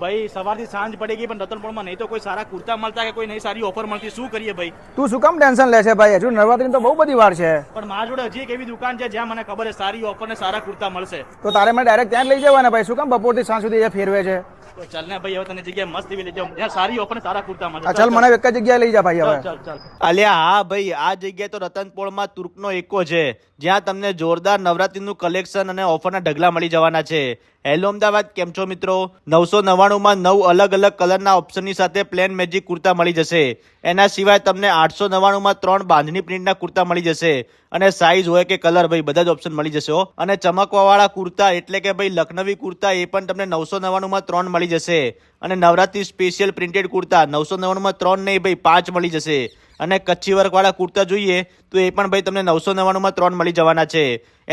ભાઈ સવારથી સાંજ પડી ગઈ પણ રતનપુરમાં નહીં તો કોઈ સારા કુર્તા મળતા કે કોઈ નહીં સારી ઓફર મળતી, શું કરીએ ભાઈ? તું શું કામ ટેન્શન લે છે ભાઈ? હજુ નવરાત્રી તો બહુ બધી વાર છે. પણ મારા જોડે હજી એક એવી દુકાન છે જ્યાં મને ખબર છે સારી ઓફર ને સારા કુર્તા મળશે. તો તારે મને ડાયરેક્ટ ત્યાં જ લઈ જવાના ભાઈ. શું કામ બપોરથી સાંજ સુધી એ ફેરવે છે? તો ચાલ ને ભાઈ, હવે તને જગ્યાએ મસ્ત એવી લઈ જાઉં જ્યાં સારી ઓફર ને સારા કુર્તા મળશે. ચાલ મને એક જ જગ્યાએ લઈ જા ભાઈ હવે. ચાલ ચાલ. અલ્યા હા ભાઈ, આ જગ્યાએ તો રતનપોળમાં તુર્કનો એકો છે જ્યાં તમને જોરદાર નવરાત્રીનું કલેક્શન અને ઓફરના ઢગલા મળી જવાના છે. હેલો અમદાવાદ, કેમ છો મિત્રો? 999માં 9 અલગ અલગ કલરના ઓપ્શનની સાથે પ્લેન મેજિક કુર્તા મળી જશે. એના સિવાય તમને 899માં 3 બાંધણી પ્રિન્ટના કુર્તા મળી જશે. અને સાઇઝ હોય કે કલર ભાઈ બધા જ ઓપ્શન મળી જશે હો. અને ચમકવાવાળા કુર્તા એટલે કે ભાઈ લખનવી કુર્તા એ પણ તમને 999માં 3 મળી જશે. અને નવરાત્રી સ્પેશિયલ પ્રિન્ટેડ કુર્તા 999માં 3 નહીં ભાઈ 5 મળી જશે. અને કચ્છી વર્કવાળા કુર્તા જોઈએ તો એ પણ ભાઈ તમને 999માં 3 મળી જવાના છે.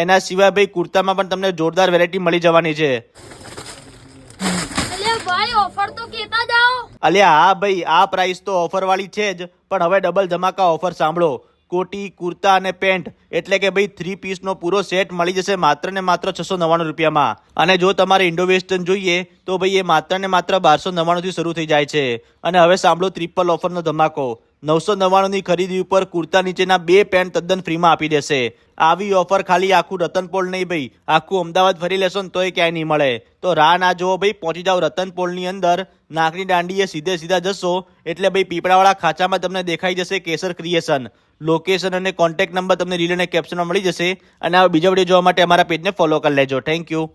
એના સિવાય ભાઈ કુર્તામાં પણ તમને જોરદાર વેરાયટી મળી જવાની છે. અલ્યા હા ભાઈ, આ પ્રાઇસ તો ઓફર વાળી છે જ, પણ હવે ડબલ ધમાકા ઓફર સાંભળો. કોટી, કુર્તા અને પેન્ટ એટલે કે ભાઈ 3 પીસનો પૂરો સેટ મળી જશે માત્ર ને માત્ર 699 રૂપિયામાં. અને જો તમારે ઇન્ડો વેસ્ટર્ન જોઈએ તો ભાઈ એ માત્ર ને માત્ર 1299 થી શરૂ થઈ જાય છે. અને હવે સાંભળો ટ્રિપલ ઓફરનો ધમાકો. 999ની ખરીદી ઉપર કુર્તા નીચેના 2 પેન્ટ તદ્દન ફ્રીમાં આપી દેશે. આવી ઓફર ખાલી આખું રતનપોળ નહીં ભાઈ, આખું અમદાવાદ ફરી લેશો ને તોય ક્યાંય નહીં મળે. તો રાહ ના જોવો ભાઈ, પહોંચી જાઓ રતનપોળની અંદર. નાકની દાંડીએ સીધા જશો એટલે ભાઈ પીપળાવાળા ખાંચામાં તમને દેખાઈ જશે કેસર ક્રિએશન. લોકેશન અને કોન્ટેક્ટ નંબર તમને રીલ અને કેપ્શનમાં મળી જશે. અને આ બીજા વિડીયો જોવા માટે અમારા પેજને ફોલો કરી લેજો. Thank you.